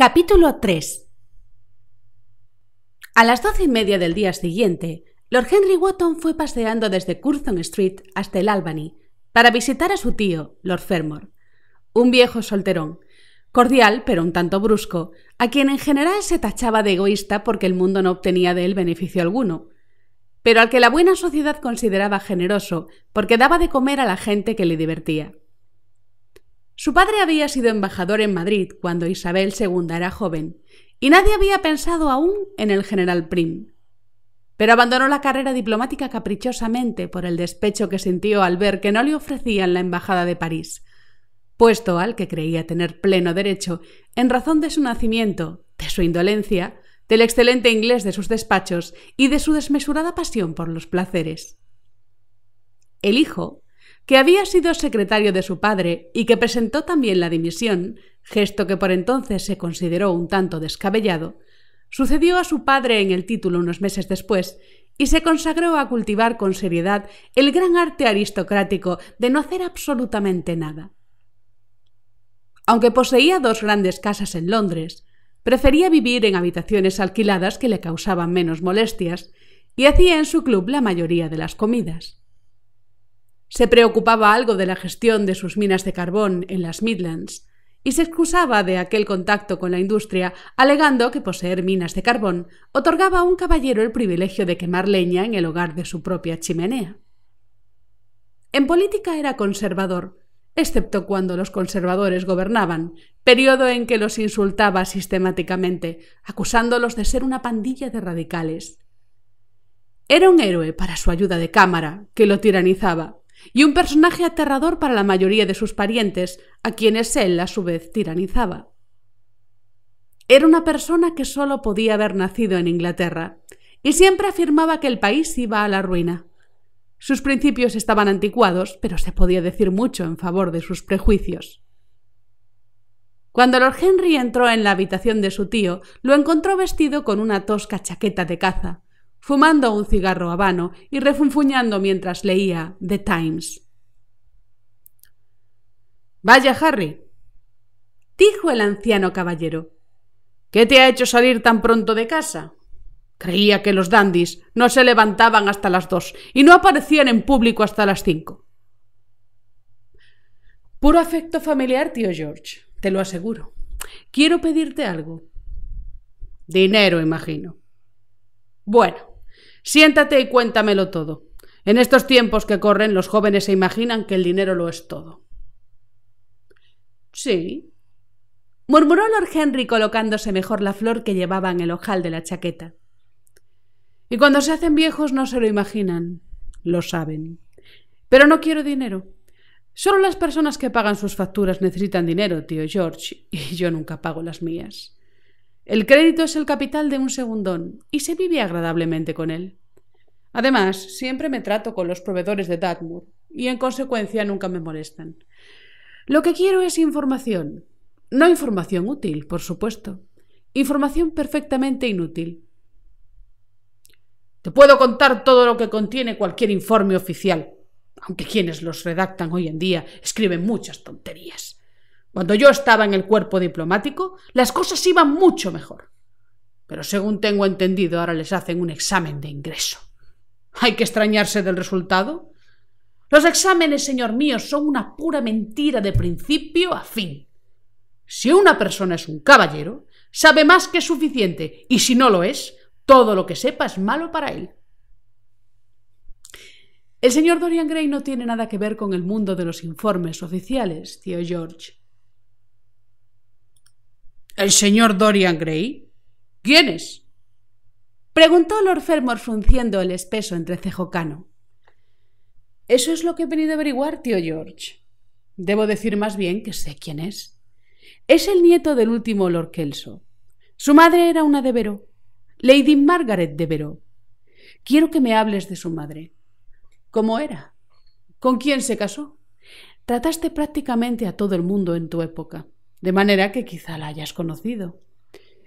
Capítulo 3. A las 12:30 del día siguiente, Lord Henry Wotton fue paseando desde Curzon Street hasta el Albany para visitar a su tío, Lord Fermor, un viejo solterón, cordial pero un tanto brusco, a quien en general se tachaba de egoísta porque el mundo no obtenía de él beneficio alguno, pero al que la buena sociedad consideraba generoso porque daba de comer a la gente que le divertía. Su padre había sido embajador en Madrid cuando Isabel II era joven, y nadie había pensado aún en el general Prim. Pero abandonó la carrera diplomática caprichosamente por el despecho que sintió al ver que no le ofrecían la embajada de París, puesto al que creía tener pleno derecho en razón de su nacimiento, de su indolencia, del excelente inglés de sus despachos y de su desmesurada pasión por los placeres. El hijo, que había sido secretario de su padre y que presentó también la dimisión, gesto que por entonces se consideró un tanto descabellado, sucedió a su padre en el título unos meses después y se consagró a cultivar con seriedad el gran arte aristocrático de no hacer absolutamente nada. Aunque poseía 2 grandes casas en Londres, prefería vivir en habitaciones alquiladas que le causaban menos molestias y hacía en su club la mayoría de las comidas. Se preocupaba algo de la gestión de sus minas de carbón en las Midlands y se excusaba de aquel contacto con la industria alegando que poseer minas de carbón otorgaba a un caballero el privilegio de quemar leña en el hogar de su propia chimenea. En política era conservador, excepto cuando los conservadores gobernaban, periodo en que los insultaba sistemáticamente, acusándolos de ser una pandilla de radicales. Era un héroe para su ayuda de cámara, que lo tiranizaba, y un personaje aterrador para la mayoría de sus parientes, a quienes él a su vez tiranizaba. Era una persona que solo podía haber nacido en Inglaterra, y siempre afirmaba que el país iba a la ruina. Sus principios estaban anticuados, pero se podía decir mucho en favor de sus prejuicios. Cuando Lord Henry entró en la habitación de su tío, lo encontró vestido con una tosca chaqueta de caza, fumando un cigarro habano y refunfuñando mientras leía The Times. «Vaya, Harry», dijo el anciano caballero, «¿qué te ha hecho salir tan pronto de casa? Creía que los dandis no se levantaban hasta las 2 y no aparecían en público hasta las 5. Puro afecto familiar, tío George, te lo aseguro. Quiero pedirte algo. Dinero, imagino. Bueno, siéntate y cuéntamelo todo. En estos tiempos que corren, los jóvenes se imaginan que el dinero lo es todo. Sí, murmuró Lord Henry colocándose mejor la flor que llevaba en el ojal de la chaqueta. Y cuando se hacen viejos no se lo imaginan, lo saben. Pero no quiero dinero. Solo las personas que pagan sus facturas necesitan dinero, tío George, y yo nunca pago las mías. El crédito es el capital de un segundón, y se vive agradablemente con él. Además, siempre me trato con los proveedores de Dartmoor, y en consecuencia nunca me molestan. Lo que quiero es información. No información útil, por supuesto. Información perfectamente inútil. Te puedo contar todo lo que contiene cualquier informe oficial, aunque quienes los redactan hoy en día escriben muchas tonterías. Cuando yo estaba en el cuerpo diplomático, las cosas iban mucho mejor. Pero según tengo entendido, ahora les hacen un examen de ingreso. ¿Hay que extrañarse del resultado? Los exámenes, señor mío, son una pura mentira de principio a fin. Si una persona es un caballero, sabe más que suficiente, y si no lo es, todo lo que sepa es malo para él. El señor Dorian Gray no tiene nada que ver con el mundo de los informes oficiales, tío George. ¿El señor Dorian Gray? ¿Quién es? Preguntó Lord Fermor frunciendo el espeso entrecejo cano. Eso es lo que he venido a averiguar, tío George. Debo decir más bien que sé quién es. Es el nieto del último Lord Kelso. Su madre era una Devereux, Lady Margaret Devereux. Quiero que me hables de su madre. ¿Cómo era? ¿Con quién se casó? Trataste prácticamente a todo el mundo en tu época, de manera que quizá la hayas conocido.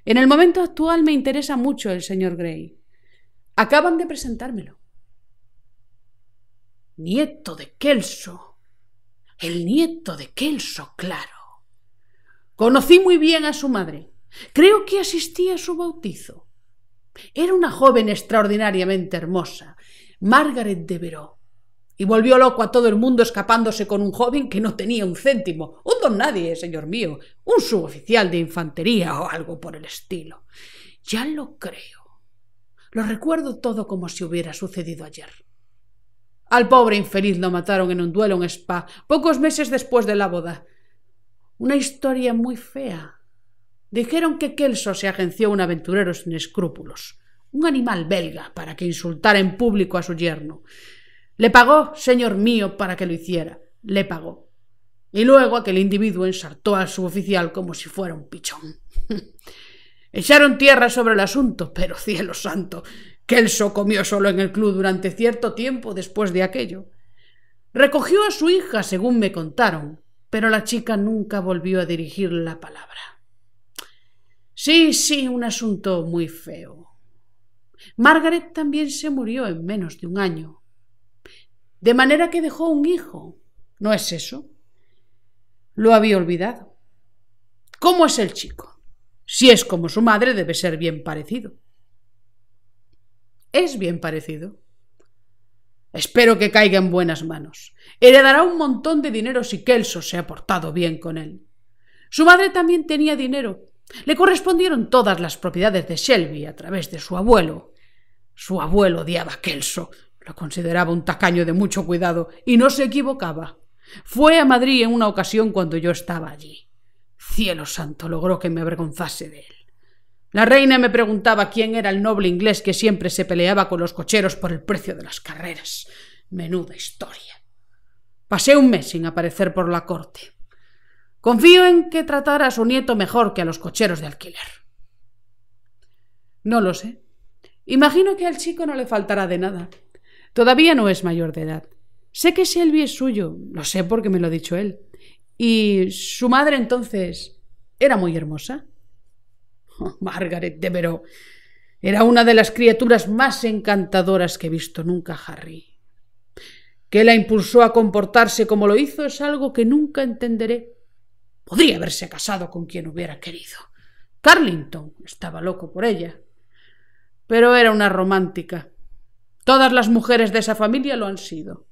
En el momento actual me interesa mucho el señor Gray. Acaban de presentármelo. Nieto de Kelso. El nieto de Kelso, claro. Conocí muy bien a su madre. Creo que asistí a su bautizo. Era una joven extraordinariamente hermosa, Margaret Devereux, y volvió loco a todo el mundo escapándose con un joven que no tenía un céntimo, un don nadie, señor mío, un suboficial de infantería o algo por el estilo. Ya lo creo. Lo recuerdo todo como si hubiera sucedido ayer. Al pobre infeliz lo mataron en un duelo en Spa, pocos meses después de la boda. Una historia muy fea. Dijeron que Kelso se agenció un aventurero sin escrúpulos, un animal belga, para que insultara en público a su yerno. Le pagó, señor mío, para que lo hiciera. Le pagó. Y luego aquel individuo ensartó al suboficial como si fuera un pichón. Echaron tierra sobre el asunto, pero cielo santo, Kelso comió solo en el club durante cierto tiempo después de aquello. Recogió a su hija, según me contaron, pero la chica nunca volvió a dirigirle la palabra. Sí, un asunto muy feo. Margaret también se murió en menos de un año. De manera que dejó un hijo. ¿No es eso? Lo había olvidado. ¿Cómo es el chico? Si es como su madre, debe ser bien parecido. Es bien parecido. Espero que caiga en buenas manos. Heredará un montón de dinero si Kelso se ha portado bien con él. Su madre también tenía dinero. Le correspondieron todas las propiedades de Shelby a través de su abuelo. Su abuelo odiaba a Kelso. Lo consideraba un tacaño de mucho cuidado y no se equivocaba. Fue a Madrid en una ocasión cuando yo estaba allí. Cielo santo, logró que me avergonzase de él. La reina me preguntaba quién era el noble inglés que siempre se peleaba con los cocheros por el precio de las carreras. Menuda historia. Pasé un mes sin aparecer por la corte. Confío en que tratara a su nieto mejor que a los cocheros de alquiler. No lo sé. Imagino que al chico no le faltará de nada. Todavía no es mayor de edad. Sé que Shelby es suyo, lo sé porque me lo ha dicho él. ¿Y su madre entonces era muy hermosa? Oh, Margaret Devereux era una de las criaturas más encantadoras que he visto nunca, Harry. ¿Qué la impulsó a comportarse como lo hizo? Es algo que nunca entenderé. Podría haberse casado con quien hubiera querido. Carlington estaba loco por ella. Pero era una romántica. Todas las mujeres de esa familia lo han sido.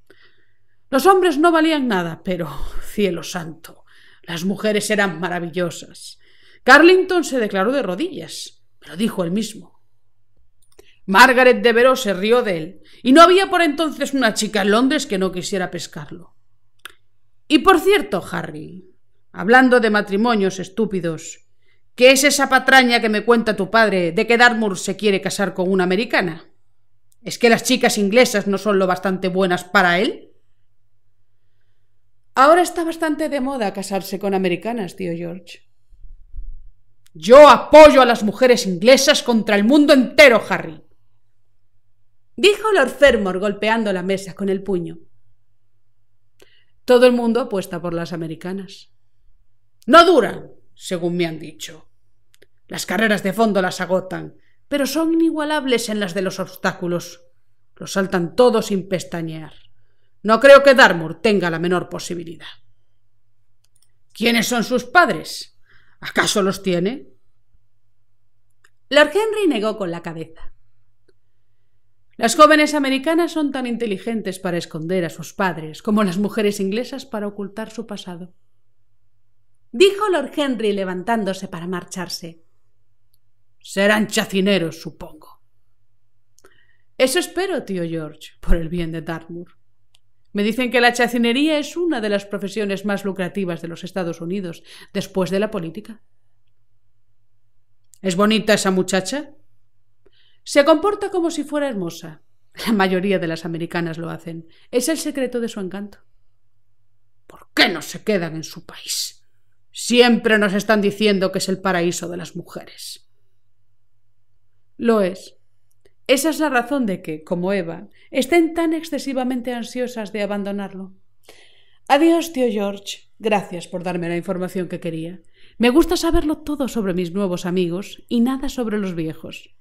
Los hombres no valían nada, pero, cielo santo, las mujeres eran maravillosas. Carlington se declaró de rodillas, me lo dijo él mismo. Margaret Devereux se rió de él, y no había por entonces una chica en Londres que no quisiera pescarlo. Y por cierto, Harry, hablando de matrimonios estúpidos, ¿qué es esa patraña que me cuenta tu padre de que Dartmoor se quiere casar con una americana? ¿Es que las chicas inglesas no son lo bastante buenas para él? Ahora está bastante de moda casarse con americanas, tío George. Yo apoyo a las mujeres inglesas contra el mundo entero, Harry, dijo Lord Fermor golpeando la mesa con el puño. Todo el mundo apuesta por las americanas. No duran, según me han dicho. Las carreras de fondo las agotan, pero son inigualables en las de los obstáculos. Los saltan todos sin pestañear. No creo que Dartmoor tenga la menor posibilidad. ¿Quiénes son sus padres? ¿Acaso los tiene? Lord Henry negó con la cabeza. Las jóvenes americanas son tan inteligentes para esconder a sus padres como las mujeres inglesas para ocultar su pasado, dijo Lord Henry levantándose para marcharse. Serán chacineros, supongo. Eso espero, tío George, por el bien de Dartmoor. Me dicen que la chacinería es una de las profesiones más lucrativas de los Estados Unidos, después de la política. ¿Es bonita esa muchacha? Se comporta como si fuera hermosa. La mayoría de las americanas lo hacen. Es el secreto de su encanto. ¿Por qué no se quedan en su país? Siempre nos están diciendo que es el paraíso de las mujeres. Lo es. Esa es la razón de que, como Eva, estén tan excesivamente ansiosas de abandonarlo. Adiós, tío George. Gracias por darme la información que quería. Me gusta saberlo todo sobre mis nuevos amigos y nada sobre los viejos.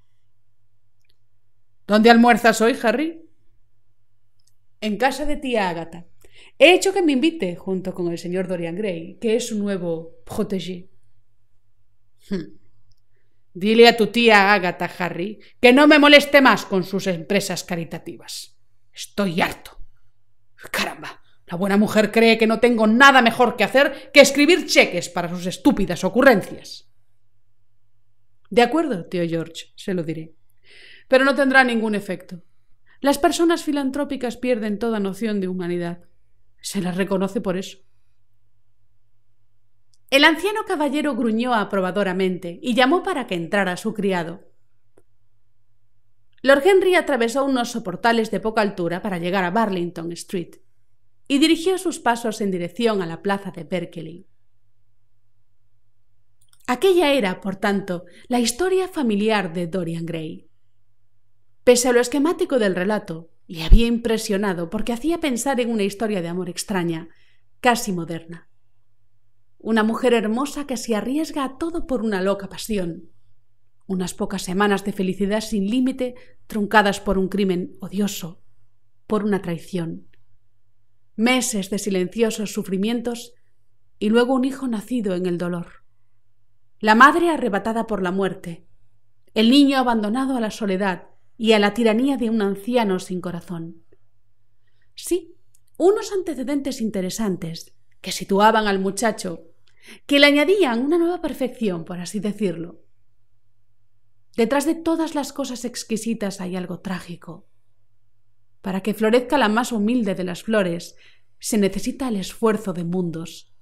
¿Dónde almuerzas hoy, Harry? En casa de tía Agatha. He hecho que me invite junto con el señor Dorian Gray, que es su nuevo protégé. Dile a tu tía Agatha, Harry, que no me moleste más con sus empresas caritativas. Estoy harto. Caramba, la buena mujer cree que no tengo nada mejor que hacer que escribir cheques para sus estúpidas ocurrencias. De acuerdo, tío George, se lo diré. Pero no tendrá ningún efecto. Las personas filantrópicas pierden toda noción de humanidad. Se las reconoce por eso. El anciano caballero gruñó aprobadoramente y llamó para que entrara su criado. Lord Henry atravesó unos soportales de poca altura para llegar a Burlington Street y dirigió sus pasos en dirección a la plaza de Berkeley. Aquella era, por tanto, la historia familiar de Dorian Gray. Pese a lo esquemático del relato, le había impresionado porque hacía pensar en una historia de amor extraña, casi moderna. Una mujer hermosa que se arriesga a todo por una loca pasión. Unas pocas semanas de felicidad sin límite truncadas por un crimen odioso, por una traición. Meses de silenciosos sufrimientos y luego un hijo nacido en el dolor. La madre arrebatada por la muerte, el niño abandonado a la soledad y a la tiranía de un anciano sin corazón. Sí, unos antecedentes interesantes que situaban al muchacho, que le añadían una nueva perfección, por así decirlo. Detrás de todas las cosas exquisitas hay algo trágico. Para que florezca la más humilde de las flores, se necesita el esfuerzo de mundos.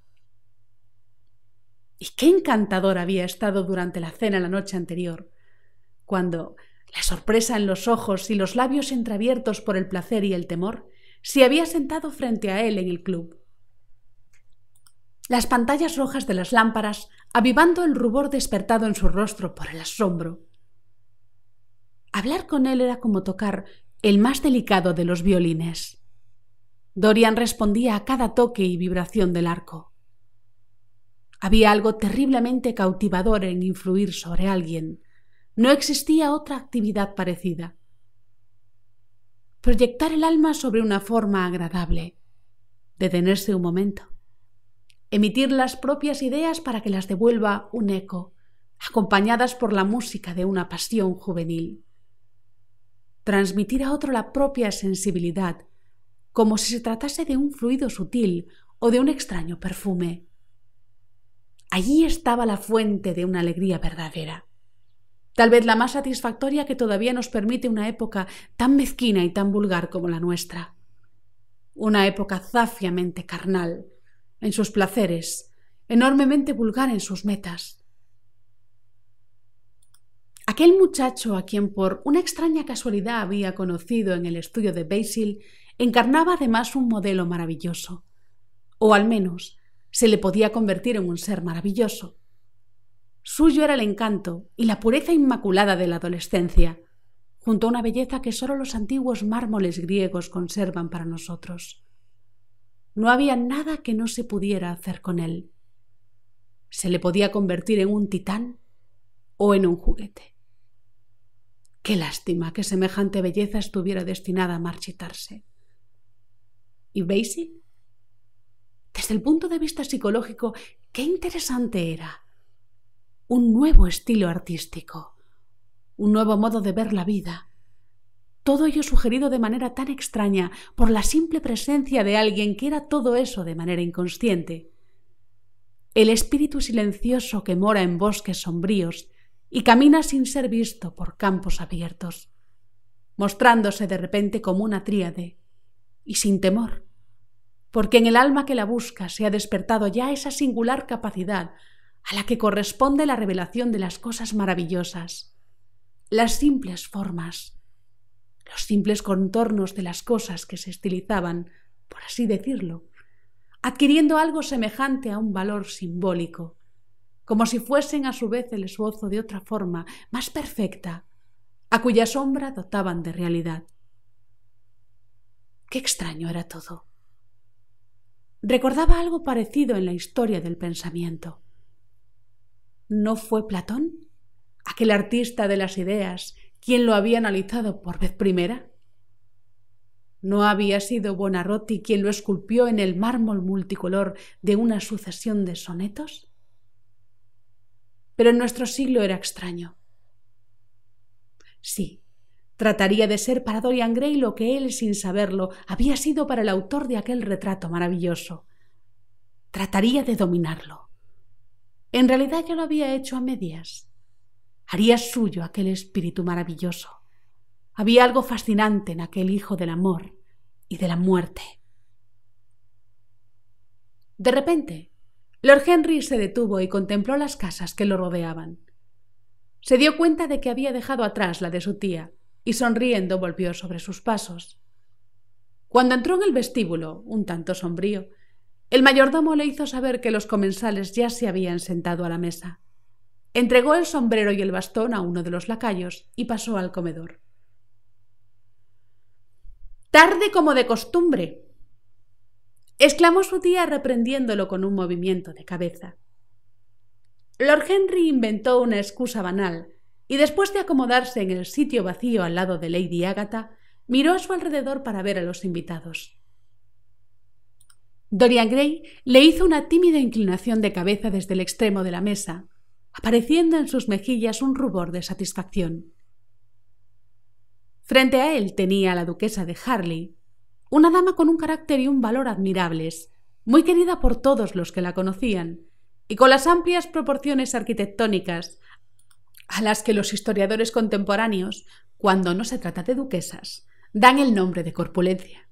Y qué encantador había estado durante la cena la noche anterior, cuando, la sorpresa en los ojos y los labios entreabiertos por el placer y el temor, se había sentado frente a él en el club. Las pantallas rojas de las lámparas avivando el rubor despertado en su rostro por el asombro. Hablar con él era como tocar el más delicado de los violines. Dorian respondía a cada toque y vibración del arco. Había algo terriblemente cautivador en influir sobre alguien. No existía otra actividad parecida. Proyectar el alma sobre una forma agradable. Detenerse un momento. Emitir las propias ideas para que las devuelva un eco, acompañadas por la música de una pasión juvenil. Transmitir a otro la propia sensibilidad, como si se tratase de un fluido sutil o de un extraño perfume. Allí estaba la fuente de una alegría verdadera, tal vez la más satisfactoria que todavía nos permite una época tan mezquina y tan vulgar como la nuestra. Una época zafiamente carnal en sus placeres, enormemente vulgar en sus metas. Aquel muchacho a quien por una extraña casualidad había conocido en el estudio de Basil encarnaba además un modelo maravilloso, o al menos se le podía convertir en un ser maravilloso. Suyo era el encanto y la pureza inmaculada de la adolescencia, junto a una belleza que sólo los antiguos mármoles griegos conservan para nosotros. No había nada que no se pudiera hacer con él. Se le podía convertir en un titán o en un juguete. Qué lástima que semejante belleza estuviera destinada a marchitarse. ¿Y Basil? Desde el punto de vista psicológico, qué interesante era. Un nuevo estilo artístico, un nuevo modo de ver la vida. Todo ello sugerido de manera tan extraña por la simple presencia de alguien que era todo eso de manera inconsciente. El espíritu silencioso que mora en bosques sombríos y camina sin ser visto por campos abiertos, mostrándose de repente como una tríade, y sin temor, porque en el alma que la busca se ha despertado ya esa singular capacidad a la que corresponde la revelación de las cosas maravillosas, las simples formas, los simples contornos de las cosas que se estilizaban, por así decirlo, adquiriendo algo semejante a un valor simbólico, como si fuesen a su vez el esbozo de otra forma más perfecta, a cuya sombra dotaban de realidad. Qué extraño era todo. Recordaba algo parecido en la historia del pensamiento. ¿No fue Platón, aquel artista de las ideas, quien lo había analizado por vez primera? ¿No había sido Buonarroti quien lo esculpió en el mármol multicolor de una sucesión de sonetos? Pero en nuestro siglo era extraño. Sí, trataría de ser para Dorian Gray lo que él, sin saberlo, había sido para el autor de aquel retrato maravilloso. Trataría de dominarlo. En realidad ya lo había hecho a medias. Haría suyo aquel espíritu maravilloso. Había algo fascinante en aquel hijo del amor y de la muerte. De repente, Lord Henry se detuvo y contempló las casas que lo rodeaban. Se dio cuenta de que había dejado atrás la de su tía y sonriendo volvió sobre sus pasos. Cuando entró en el vestíbulo, un tanto sombrío, el mayordomo le hizo saber que los comensales ya se habían sentado a la mesa. Entregó el sombrero y el bastón a uno de los lacayos y pasó al comedor. «Tarde como de costumbre», exclamó su tía reprendiéndolo con un movimiento de cabeza. Lord Henry inventó una excusa banal y después de acomodarse en el sitio vacío al lado de Lady Agatha, miró a su alrededor para ver a los invitados. Dorian Gray le hizo una tímida inclinación de cabeza desde el extremo de la mesa, apareciendo en sus mejillas un rubor de satisfacción. Frente a él tenía a la duquesa de Harley, una dama con un carácter y un valor admirables, muy querida por todos los que la conocían, y con las amplias proporciones arquitectónicas a las que los historiadores contemporáneos, cuando no se trata de duquesas, dan el nombre de corpulencia.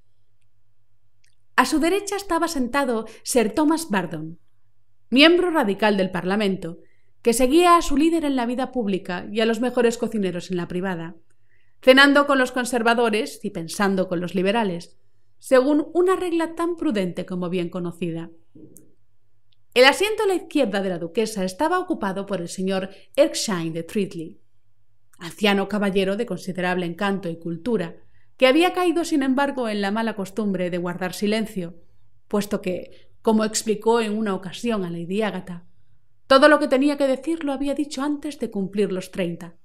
A su derecha estaba sentado Sir Thomas Burdon, miembro radical del Parlamento, que seguía a su líder en la vida pública y a los mejores cocineros en la privada, cenando con los conservadores y pensando con los liberales, según una regla tan prudente como bien conocida. El asiento a la izquierda de la duquesa estaba ocupado por el señor Erskine de Treatley, anciano caballero de considerable encanto y cultura, que había caído sin embargo en la mala costumbre de guardar silencio, puesto que, como explicó en una ocasión a Lady Agatha, todo lo que tenía que decir lo había dicho antes de cumplir los 30.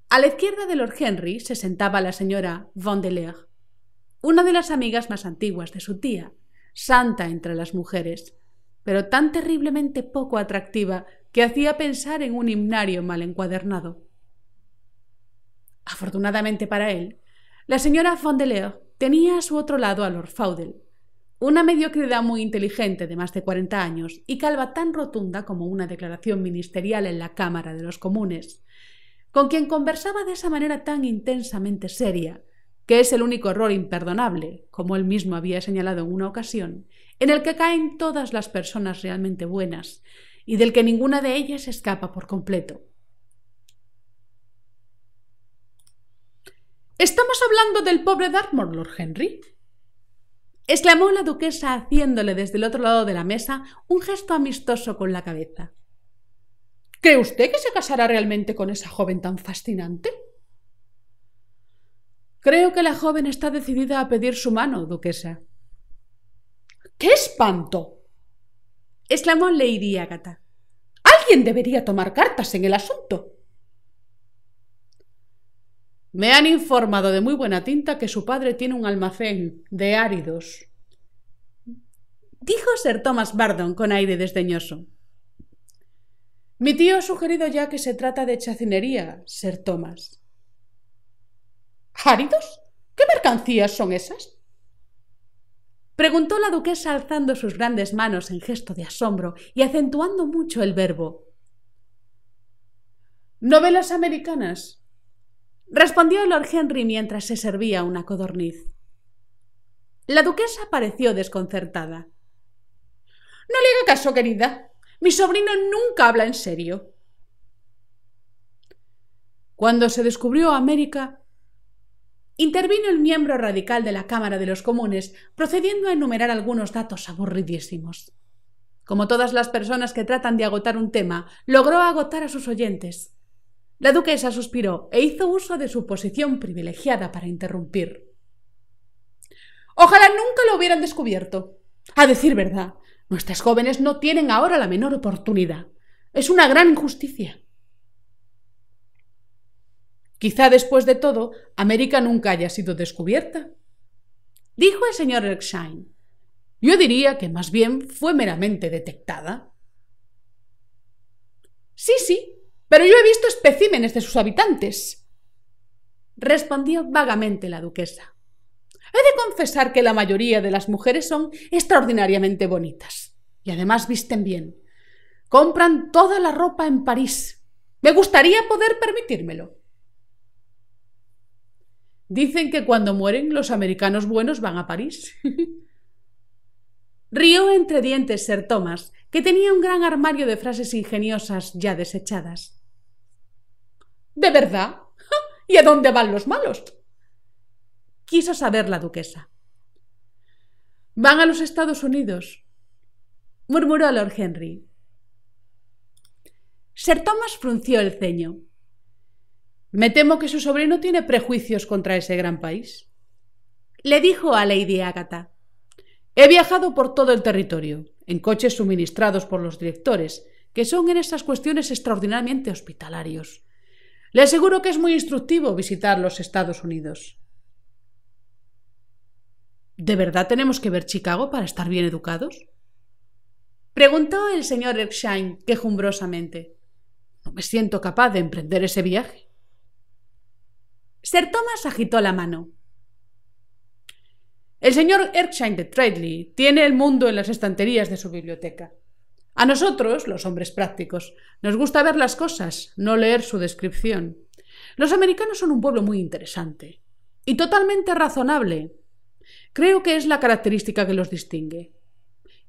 A la izquierda de Lord Henry se sentaba la señora Vandeleur, una de las amigas más antiguas de su tía, santa entre las mujeres, pero tan terriblemente poco atractiva que hacía pensar en un himnario mal encuadernado. Afortunadamente para él, la señora Vandeleur tenía a su otro lado a Lord Faudel, una mediocridad muy inteligente de más de 40 años y calva tan rotunda como una declaración ministerial en la Cámara de los Comunes, con quien conversaba de esa manera tan intensamente seria, que es el único error imperdonable, como él mismo había señalado en una ocasión, en el que caen todas las personas realmente buenas, y del que ninguna de ellas escapa por completo. «¿Estamos hablando del pobre Dartmoor, Lord Henry?», exclamó la duquesa haciéndole desde el otro lado de la mesa un gesto amistoso con la cabeza. «¿Cree usted que se casará realmente con esa joven tan fascinante?». «Creo que la joven está decidida a pedir su mano, duquesa». «¡Qué espanto!», exclamó Lady Agatha. «Alguien debería tomar cartas en el asunto». «Me han informado de muy buena tinta que su padre tiene un almacén de áridos», dijo Sir Thomas Burdon con aire desdeñoso. «Mi tío ha sugerido ya que se trata de chacinería, Sir Thomas». «¿Áridos? ¿Qué mercancías son esas?», preguntó la duquesa alzando sus grandes manos en gesto de asombro y acentuando mucho el verbo. «Novelas americanas», respondió Lord Henry mientras se servía una codorniz. La duquesa pareció desconcertada. «No le haga caso, querida. Mi sobrino nunca habla en serio». «Cuando se descubrió América», intervino el miembro radical de la Cámara de los Comunes, procediendo a enumerar algunos datos aburridísimos. Como todas las personas que tratan de agotar un tema, logró agotar a sus oyentes. La duquesa suspiró e hizo uso de su posición privilegiada para interrumpir. «Ojalá nunca lo hubieran descubierto. A decir verdad, nuestras jóvenes no tienen ahora la menor oportunidad. Es una gran injusticia». «Quizá después de todo, América nunca haya sido descubierta», dijo el señor Erskine. «Yo diría que más bien fue meramente detectada». Sí, pero pero yo he visto especímenes de sus habitantes, respondió vagamente la duquesa. He de confesar que la mayoría de las mujeres son extraordinariamente bonitas y además visten bien. Compran toda la ropa en París. Me gustaría poder permitírmelo. Dicen que cuando mueren los americanos buenos van a París. Rió entre dientes Sir Thomas, que tenía un gran armario de frases ingeniosas ya desechadas. ¿De verdad? ¿Y a dónde van los malos? Quiso saber la duquesa. Van a los Estados Unidos, murmuró Lord Henry. Sir Thomas frunció el ceño. Me temo que su sobrino tiene prejuicios contra ese gran país, le dijo a Lady Agatha. He viajado por todo el territorio, en coches suministrados por los directores, que son en estas cuestiones extraordinariamente hospitalarios. Le aseguro que es muy instructivo visitar los Estados Unidos. ¿De verdad tenemos que ver Chicago para estar bien educados? Preguntó el señor Erskine quejumbrosamente. No me siento capaz de emprender ese viaje. Sir Thomas agitó la mano. El señor Erskine de Treadley tiene el mundo en las estanterías de su biblioteca. A nosotros, los hombres prácticos, nos gusta ver las cosas, no leer su descripción. Los americanos son un pueblo muy interesante y totalmente razonable. Creo que es la característica que los distingue.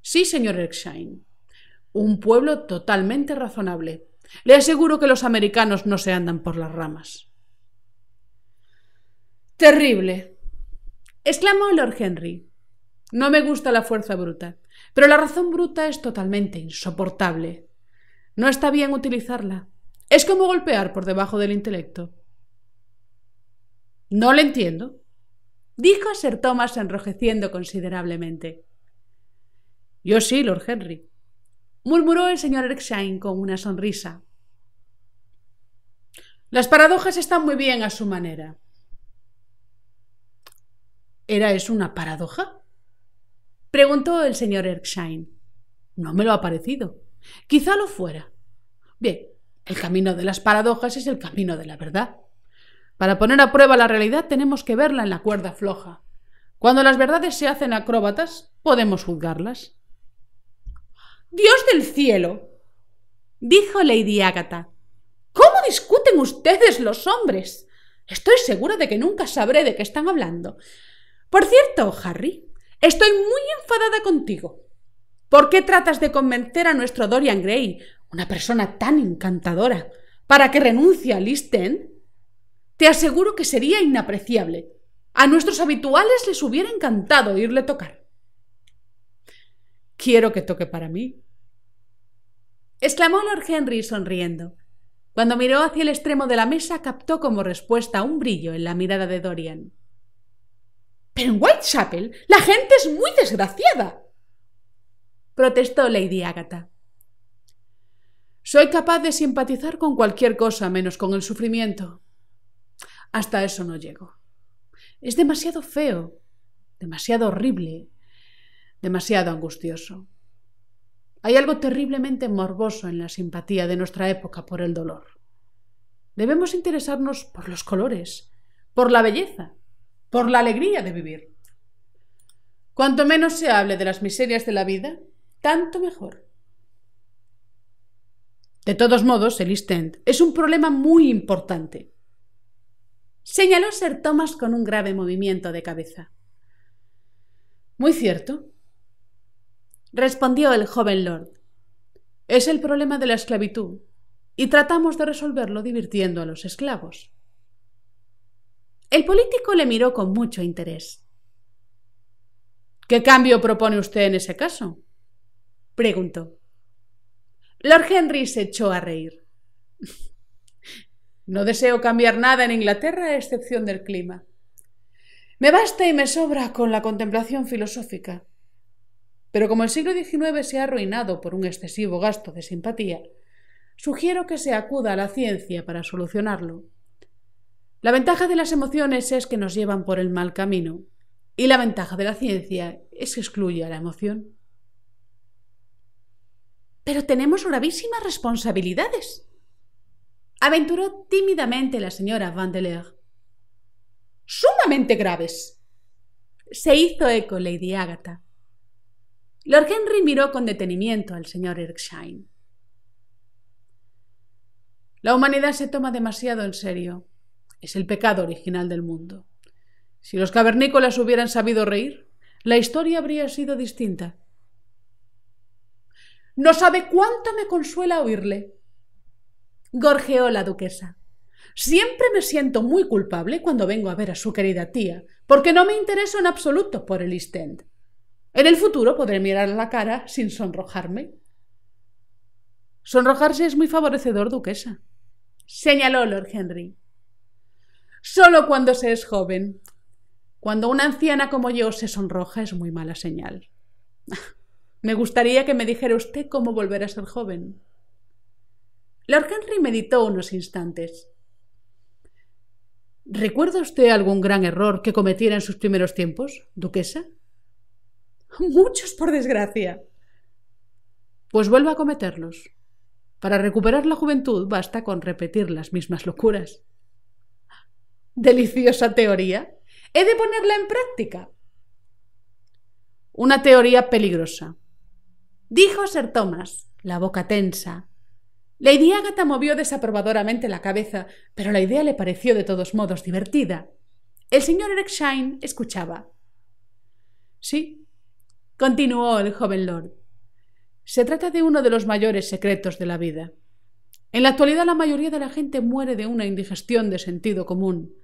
Sí, señor Erskine, un pueblo totalmente razonable. Le aseguro que los americanos no se andan por las ramas. Terrible, exclamó Lord Henry. No me gusta la fuerza bruta, pero la razón bruta es totalmente insoportable. No está bien utilizarla. Es como golpear por debajo del intelecto. No le entiendo, dijo Sir Thomas enrojeciendo considerablemente. Yo sí, Lord Henry, murmuró el señor Erskine con una sonrisa. Las paradojas están muy bien a su manera. ¿Era eso una paradoja? Preguntó el señor Erskine. No me lo ha parecido. Quizá lo fuera. Bien, el camino de las paradojas es el camino de la verdad. Para poner a prueba la realidad tenemos que verla en la cuerda floja. Cuando las verdades se hacen acróbatas, podemos juzgarlas. ¡Dios del cielo!, dijo Lady Agatha. ¿Cómo discuten ustedes los hombres? Estoy segura de que nunca sabré de qué están hablando. Por cierto, Harry, estoy muy enfadada contigo. ¿Por qué tratas de convencer a nuestro Dorian Gray, una persona tan encantadora, para que renuncie al East End? Te aseguro que sería inapreciable. A nuestros habituales les hubiera encantado oírle tocar. Quiero que toque para mí, exclamó Lord Henry sonriendo. Cuando miró hacia el extremo de la mesa, captó como respuesta un brillo en la mirada de Dorian. Pero en Whitechapel la gente es muy desgraciada, protestó Lady Agatha. Soy capaz de simpatizar con cualquier cosa menos con el sufrimiento. Hasta eso no llego. Es demasiado feo, demasiado horrible, demasiado angustioso. Hay algo terriblemente morboso en la simpatía de nuestra época por el dolor. Debemos interesarnos por los colores, por la belleza, por la alegría de vivir. Cuanto menos se hable de las miserias de la vida, tanto mejor. De todos modos, el East End es un problema muy importante, señaló Sir Thomas con un grave movimiento de cabeza. Muy cierto, respondió el joven lord. Es el problema de la esclavitud, y tratamos de resolverlo divirtiendo a los esclavos. El político le miró con mucho interés. ¿Qué cambio propone usted en ese caso?, preguntó. Lord Henry se echó a reír. No deseo cambiar nada en Inglaterra a excepción del clima. Me basta y me sobra con la contemplación filosófica. Pero como el siglo XIX se ha arruinado por un excesivo gasto de simpatía, sugiero que se acuda a la ciencia para solucionarlo. La ventaja de las emociones es que nos llevan por el mal camino, y la ventaja de la ciencia es que excluye a la emoción. Pero tenemos gravísimas responsabilidades, aventuró tímidamente la señora Vandeleur. Sumamente graves. Se hizo eco Lady Agatha. Lord Henry miró con detenimiento al señor Erskine. La humanidad se toma demasiado en serio. Es el pecado original del mundo. Si los cavernícolas hubieran sabido reír, la historia habría sido distinta. No sabe cuánto me consuela oírle, gorjeó la duquesa. Siempre me siento muy culpable cuando vengo a ver a su querida tía, porque no me intereso en absoluto por el East End. En el futuro podré mirar a la cara sin sonrojarme. Sonrojarse es muy favorecedor, duquesa, señaló Lord Henry. Solo cuando se es joven. Cuando una anciana como yo se sonroja es muy mala señal. Me gustaría que me dijera usted cómo volver a ser joven. Lord Henry meditó unos instantes. ¿Recuerda usted algún gran error que cometiera en sus primeros tiempos, duquesa? Muchos, por desgracia. Pues vuelva a cometerlos. Para recuperar la juventud basta con repetir las mismas locuras. Deliciosa teoría. He de ponerla en práctica. Una teoría peligrosa, dijo Sir Thomas, la boca tensa. Lady Agatha movió desaprobadoramente la cabeza, pero la idea le pareció de todos modos divertida. El señor Erskine escuchaba. Sí, continuó el joven lord. Se trata de uno de los mayores secretos de la vida. En la actualidad la mayoría de la gente muere de una indigestión de sentido común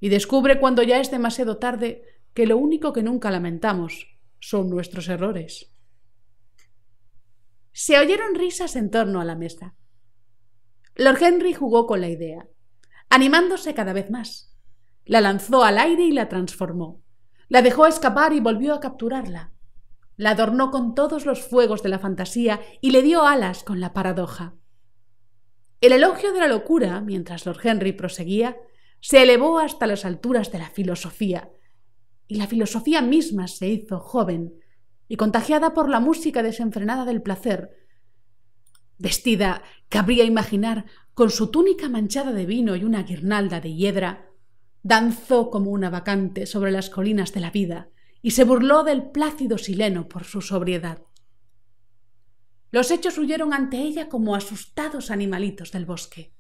y descubre cuando ya es demasiado tarde que lo único que nunca lamentamos son nuestros errores. Se oyeron risas en torno a la mesa. Lord Henry jugó con la idea, animándose cada vez más. La lanzó al aire y la transformó. La dejó escapar y volvió a capturarla. La adornó con todos los fuegos de la fantasía y le dio alas con la paradoja. El elogio de la locura, mientras Lord Henry proseguía, se elevó hasta las alturas de la filosofía, y la filosofía misma se hizo joven y contagiada por la música desenfrenada del placer. Vestida, cabría imaginar, con su túnica manchada de vino y una guirnalda de hiedra, danzó como una bacante sobre las colinas de la vida y se burló del plácido sileno por su sobriedad. Los hechos huyeron ante ella como asustados animalitos del bosque.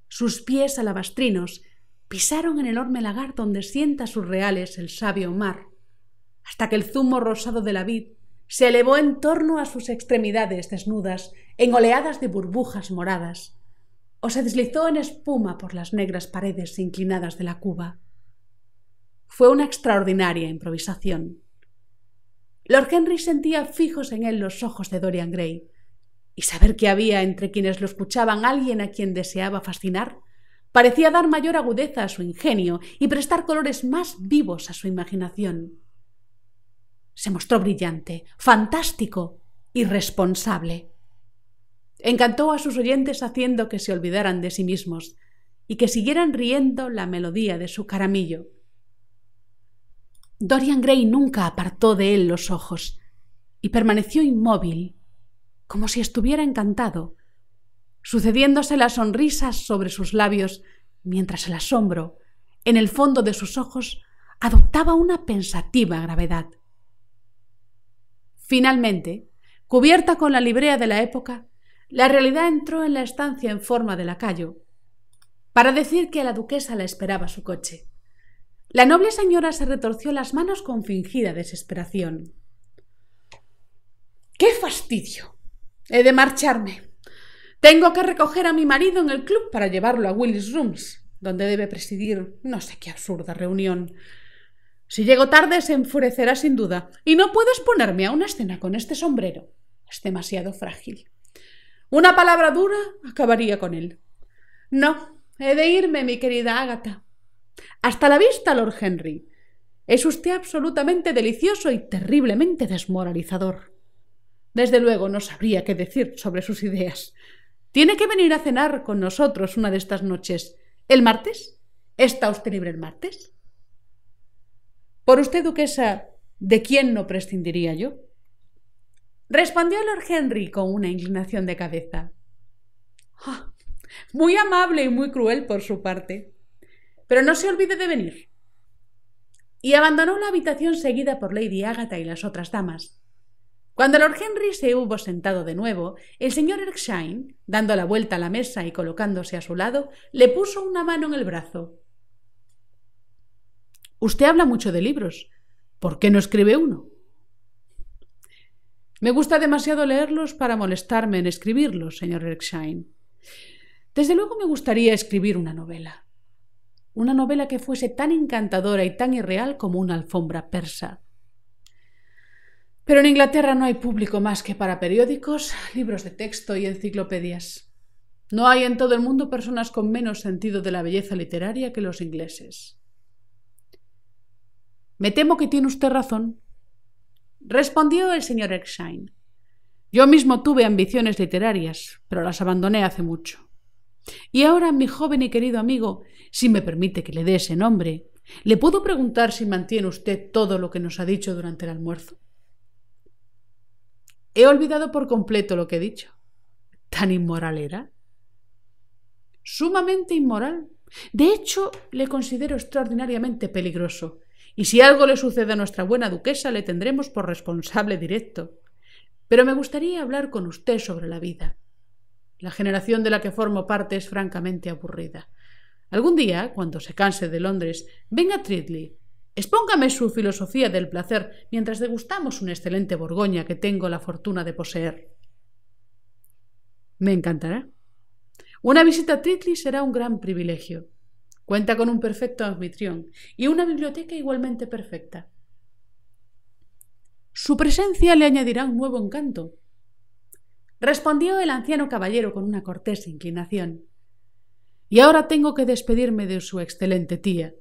Sus pies alabastrinos pisaron en el enorme lagar donde sienta sus reales el sabio mar, hasta que el zumo rosado de la vid se elevó en torno a sus extremidades desnudas en oleadas de burbujas moradas, o se deslizó en espuma por las negras paredes inclinadas de la cuba. Fue una extraordinaria improvisación. Lord Henry sentía fijos en él los ojos de Dorian Gray, y saber que había entre quienes lo escuchaban alguien a quien deseaba fascinar parecía dar mayor agudeza a su ingenio y prestar colores más vivos a su imaginación. Se mostró brillante, fantástico, irresponsable. Encantó a sus oyentes haciendo que se olvidaran de sí mismos y que siguieran riendo la melodía de su caramillo. Dorian Gray nunca apartó de él los ojos y permaneció inmóvil, como si estuviera encantado, sucediéndose las sonrisas sobre sus labios, mientras el asombro, en el fondo de sus ojos, adoptaba una pensativa gravedad. Finalmente, cubierta con la librea de la época, la realidad entró en la estancia en forma de lacayo, para decir que a la duquesa la esperaba su coche. La noble señora se retorció las manos con fingida desesperación. ¡Qué fastidio! He de marcharme. Tengo que recoger a mi marido en el club para llevarlo a Willis Rooms, donde debe presidir no sé qué absurda reunión. Si llego tarde se enfurecerá sin duda, y no puedo exponerme a una escena con este sombrero. Es demasiado frágil. Una palabra dura acabaría con él. No, he de irme, mi querida Agatha. Hasta la vista, Lord Henry. Es usted absolutamente delicioso y terriblemente desmoralizador. Desde luego no sabría qué decir sobre sus ideas. Tiene que venir a cenar con nosotros una de estas noches. ¿El martes? ¿Está usted libre el martes? Por usted, duquesa, ¿de quién no prescindiría yo? Respondió Lord Henry con una inclinación de cabeza. Muy amable y muy cruel por su parte. Pero no se olvide de venir. Y abandonó la habitación seguida por Lady Agatha y las otras damas. Cuando Lord Henry se hubo sentado de nuevo, el señor Erskine, dando la vuelta a la mesa y colocándose a su lado, le puso una mano en el brazo. «Usted habla mucho de libros. ¿Por qué no escribe uno?» «Me gusta demasiado leerlos para molestarme en escribirlos, señor Erskine. Desde luego me gustaría escribir una novela. Una novela que fuese tan encantadora y tan irreal como una alfombra persa. Pero en Inglaterra no hay público más que para periódicos, libros de texto y enciclopedias. No hay en todo el mundo personas con menos sentido de la belleza literaria que los ingleses». «Me temo que tiene usted razón», respondió el señor Erskine. «Yo mismo tuve ambiciones literarias, pero las abandoné hace mucho. Y ahora, mi joven y querido amigo, si me permite que le dé ese nombre, ¿le puedo preguntar si mantiene usted todo lo que nos ha dicho durante el almuerzo?» «He olvidado por completo lo que he dicho». «¿Tan inmoral era?» «Sumamente inmoral. De hecho, le considero extraordinariamente peligroso. Y si algo le sucede a nuestra buena duquesa, le tendremos por responsable directo. Pero me gustaría hablar con usted sobre la vida. La generación de la que formo parte es francamente aburrida. Algún día, cuando se canse de Londres, venga a Treadley. Expóngame su filosofía del placer mientras degustamos un excelente Borgoña que tengo la fortuna de poseer». «Me encantará. Una visita a Treadley será un gran privilegio. Cuenta con un perfecto anfitrión y una biblioteca igualmente perfecta. Su presencia le añadirá un nuevo encanto», respondió el anciano caballero con una cortés inclinación. «Y ahora tengo que despedirme de su excelente tía.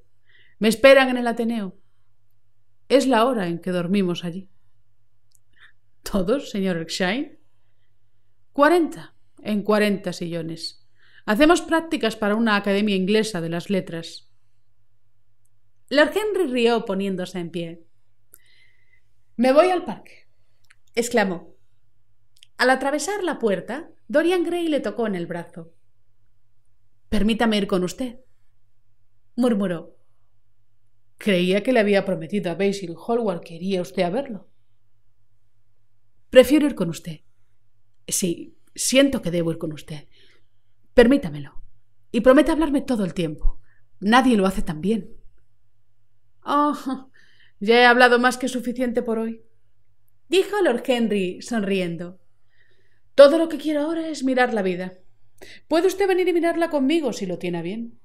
Me esperan en el Ateneo. Es la hora en que dormimos allí». «¿Todos, señor Erskine?» 40, en 40 sillones. Hacemos prácticas para una academia inglesa de las letras». Lord Henry rió poniéndose en pie. «Me voy al parque», exclamó. Al atravesar la puerta, Dorian Gray le tocó en el brazo. «Permítame ir con usted», murmuró. «Creía que le había prometido a Basil Hallward que iría usted a verlo». «Prefiero ir con usted. Sí, siento que debo ir con usted. Permítamelo. Y prometa hablarme todo el tiempo. Nadie lo hace tan bien». «Oh, ya he hablado más que suficiente por hoy», dijo Lord Henry, sonriendo. «Todo lo que quiero ahora es mirar la vida. Puede usted venir y mirarla conmigo si lo tiene a bien.